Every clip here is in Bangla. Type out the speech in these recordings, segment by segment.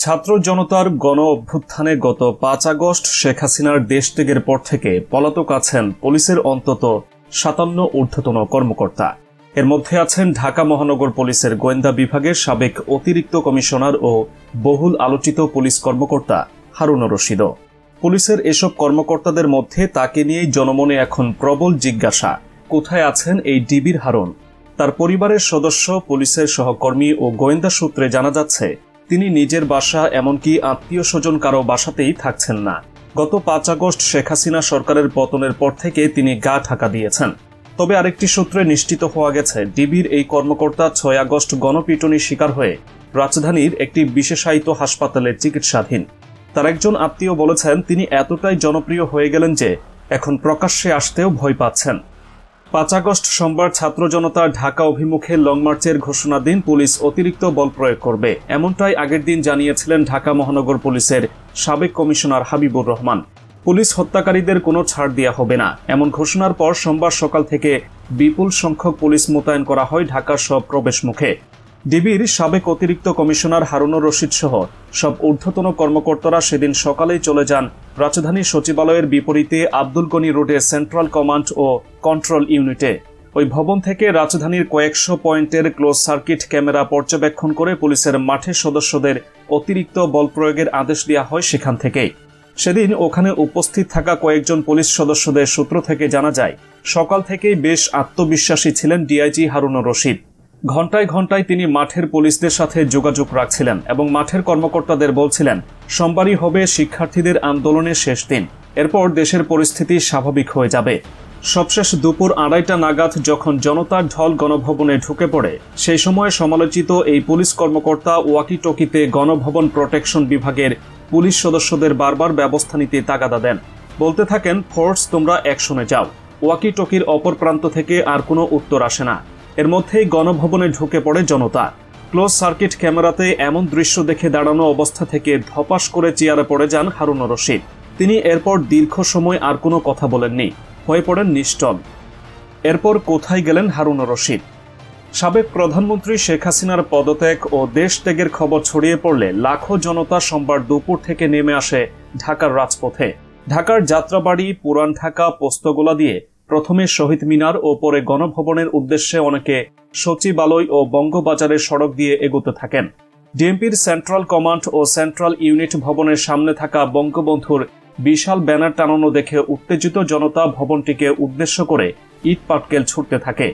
ছাত্র জনতার গণ অভ্যুত্থানে গত ৫ আগস্ট শেখ হাসিনার দেশ ত্যাগের পর থেকে পলাতক আছেন পুলিশের অন্তত ৫৭ ঊর্ধ্বতন কর্মকর্তা। এর মধ্যে আছেন ঢাকা মহানগর পুলিশের গোয়েন্দা বিভাগের সাবেক অতিরিক্ত কমিশনার ও বহুল আলোচিত পুলিশ কর্মকর্তা হারুনুর রশিদও। পুলিশের এসব কর্মকর্তাদের মধ্যে তাকে নিয়েই জনমনে এখন প্রবল জিজ্ঞাসা, কোথায় আছেন এই ডিবির হারুন? তার পরিবারের সদস্য, পুলিশের সহকর্মী ও গোয়েন্দা সূত্রে জানা যাচ্ছে তিনি নিজের বাসা এমনকি আত্মীয় স্বজন কারো বাসাতেই থাকছেন না। গত ৫ আগস্ট শেখ হাসিনা সরকারের পতনের পর থেকে তিনি গা ঢাকা দিয়েছেন। তবে আরেকটি সূত্রে নিশ্চিত হওয়া গেছে ডিবির এই কর্মকর্তা ৬ আগস্ট গণপিটুনির শিকার হয়ে রাজধানীর একটি বিশেষায়িত হাসপাতালে চিকিৎসাধীন। তার একজন আত্মীয় বলেছেন তিনি এতটাই জনপ্রিয় হয়ে গেলেন যে এখন প্রকাশ্যে আসতেও ভয় পাচ্ছেন। ৫ আগস্ট সোমবার ছাত্র জনতা ঢাকা অভিমুখে লং মার্চের ঘোষণা দিন পুলিশ অতিরিক্ত বল প্রয়োগ করবে, এমনটাই আগের দিন জানিয়েছিলেন ঢাকা মহানগর পুলিশের সাবেক কমিশনার হাবিবুর রহমান। পুলিশ হত্যাকারীদের কোনো ছাড় দেওয়া হবে না, এমন ঘোষণার পর সোমবার সকাল থেকে বিপুল সংখ্যক পুলিশ মোতায়েন করা হয় ঢাকার সব প্রবেশ মুখে। ডিবির সাবেক অতিরিক্ত কমিশনার হারুনুর রশিদ সহ সব ঊর্ধ্বতন কর্মকর্তারা সেদিন সকালেই চলে যান রাজধানীর সচিবালয়ের বিপরীতে আব্দুল গনি রোডে সেন্ট্রাল কমান্ড ও কন্ট্রোল ইউনিটে। ওই ভবন থেকে রাজধানীর কয়েকশো পয়েন্টের ক্লোজ সার্কিট ক্যামেরা পর্যবেক্ষণ করে পুলিশের মাঠের সদস্যদের অতিরিক্ত বল প্রয়োগের আদেশ দেওয়া হয় সেখান থেকেই। সেদিন ওখানে উপস্থিত থাকা কয়েকজন পুলিশ সদস্যদের সূত্র থেকে জানা যায় সকাল থেকেই বেশ আত্মবিশ্বাসী ছিলেন ডিআইজি হারুনুর রশিদ। ঘণ্টায় ঘণ্টায় তিনি মাঠের পুলিশদের সাথে যোগাযোগ রাখছিলেন এবং মাঠের কর্মকর্তাদের বলছিলেন সোমবারই হবে শিক্ষার্থীদের আন্দোলনের শেষ দিন, এরপর দেশের পরিস্থিতি স্বাভাবিক হয়ে যাবে। সবশেষ দুপুর ২:৩০ নাগাদ যখন জনতার ঢল গণভবনে ঢুকে পড়ে, সেই সময়ে সমালোচিত এই পুলিশ কর্মকর্তা ওয়াকি টকিতে গণভবন প্রোটেকশন বিভাগের পুলিশ সদস্যদের বারবার ব্যবস্থা নিতে তাগাদা দেন। বলতে থাকেন, ফোর্স তোমরা অ্যাকশনে যাও। ওয়াকি টকির অপর প্রান্ত থেকে আর কোনো উত্তর আসে না। এর মধ্যেই গণভবনে ঢুকে পড়ে জনতা। ক্লোজ সার্কিট ক্যামেরাতে এমন দৃশ্য দেখে দাঁড়ানো অবস্থা থেকে ধপাস করে চেয়ারে পড়ে যান হারুনুর রশিদ। তিনি এরপর দীর্ঘ সময় আর কোনো কথা বলেননি, হয়ে পড়েন নিশ্চল। এরপর কোথায় গেলেন হারুনুর রশিদ? সাবেক প্রধানমন্ত্রী শেখ হাসিনার পদত্যাগ ও দেশ ত্যাগের খবর ছড়িয়ে পড়লে লাখো জনতা সোমবার দুপুর থেকে নেমে আসে ঢাকার রাজপথে। ঢাকার যাত্রাবাড়ি, পুরান ঢাকা, পোস্তগোলা দিয়ে প্রথমে শহীদ মিনার ও পরে গণভবনের উদ্দেশ্যে অনেকে সচিবালয় ও বঙ্গবাজারের সড়ক দিয়ে এগোতে থাকেন। ডিএমপির সেন্ট্রাল কমান্ড ও সেন্ট্রাল ইউনিট ভবনের সামনে থাকা বঙ্গবন্ধুর বিশাল ব্যানার টানানো দেখে উত্তেজিত জনতা ভবনটিকে উদ্দেশ্য করে ইট পাটকেল ছুটতে থাকে।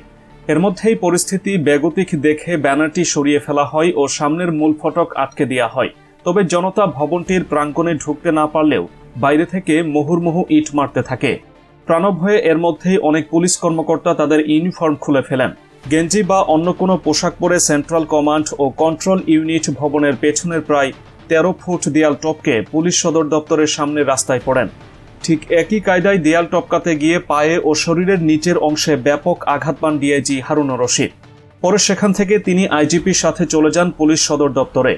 এর মধ্যেই পরিস্থিতি বেগতিক দেখে ব্যানারটি সরিয়ে ফেলা হয় ও সামনের মূল ফটক আটকে দেওয়া হয়। তবে জনতা ভবনটির প্রাঙ্গণে ঢুকতে না পারলেও বাইরে থেকে মুহুর্মুহু ইট মারতে থাকে। প্রাণভয়ে এর মধ্যেই অনেক পুলিশ কর্মকর্তা তাদের ইউনিফর্ম খুলে ফেলেন। গেঞ্জি বা অন্য কোনো পোশাক পরে সেন্ট্রাল কমান্ড ও কন্ট্রোল ইউনিট ভবনের পেছনের প্রায় ১৩ ফুট দেয়াল টপকে পুলিশ সদর দপ্তরের সামনে রাস্তায় পড়েন। ঠিক একই কায়দায় দেয়াল টপকাতে গিয়ে পায়ে ও শরীরের নিচের অংশে ব্যাপক আঘাত পান ডিআইজি হারুনুর রশিদ। পরে সেখান থেকে তিনি আইজিপির সাথে চলে যান পুলিশ সদর দপ্তরে।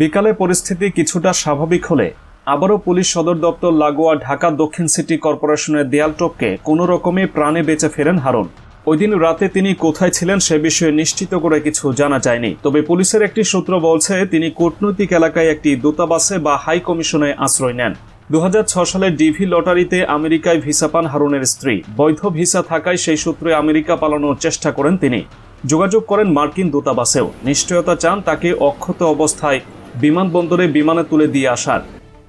বিকালে পরিস্থিতি কিছুটা স্বাভাবিক হলে আবারও পুলিশ সদর দপ্তর লাগোয়া ঢাকা দক্ষিণ সিটি কর্পোরেশনের দেয়াল টপকে কোনো রকমে প্রাণে বেঁচে ফেরেন হারুন। ওই দিন রাতে তিনি কোথায় ছিলেন সে বিষয়ে নিশ্চিত করে কিছু জানা যায়নি। তবে পুলিশের একটি সূত্র বলছে তিনি কূটনৈতিক এলাকায় একটি দূতাবাসে বা হাই কমিশনে আশ্রয় নেন। ২০০৬ সালে ডিভি লটারিতে আমেরিকায় ভিসা পান হারুনের স্ত্রী। বৈধ ভিসা থাকায় সেই সূত্রে আমেরিকা পালানোর চেষ্টা করেন তিনি। যোগাযোগ করেন মার্কিন দূতাবাসেও, নিশ্চয়তা চান তাকে অক্ষত অবস্থায় বিমানবন্দরে বিমানে তুলে দিয়ে আসার।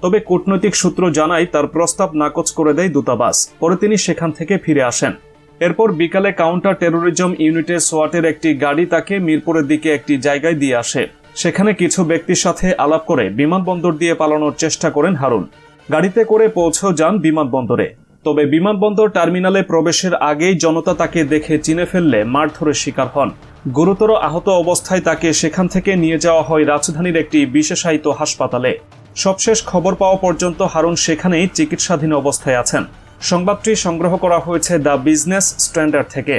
তবে কূটনৈতিক সূত্র জানায় তার প্রস্তাব নাকচ করে দেয় দূতাবাস। পরে তিনি সেখান থেকে ফিরে আসেন। এরপর বিকালে কাউন্টার টেরোরিজম ইউনিটের সোয়াটের একটি গাড়ি তাকে মিরপুরের দিকে একটি জায়গায় দিয়ে আসে। সেখানে কিছু ব্যক্তির সাথে আলাপ করে বিমানবন্দর দিয়ে পালানোর চেষ্টা করেন হারুন। গাড়িতে করে পৌঁছেও যান বিমানবন্দরে। তবে বিমানবন্দর টার্মিনালে প্রবেশের আগেই জনতা তাকে দেখে চিনে ফেললে মারধরের শিকার হন। গুরুতর আহত অবস্থায় তাকে সেখান থেকে নিয়ে যাওয়া হয় রাজধানীর একটি বিশেষায়িত হাসপাতালে। সবশেষ খবর পাওয়া পর্যন্ত হারুন সেখানেই চিকিৎসাধীন অবস্থায় আছেন। সংবাদটি সংগ্রহ করা হয়েছে দ্য বিজনেস স্ট্যান্ডার্ড থেকে।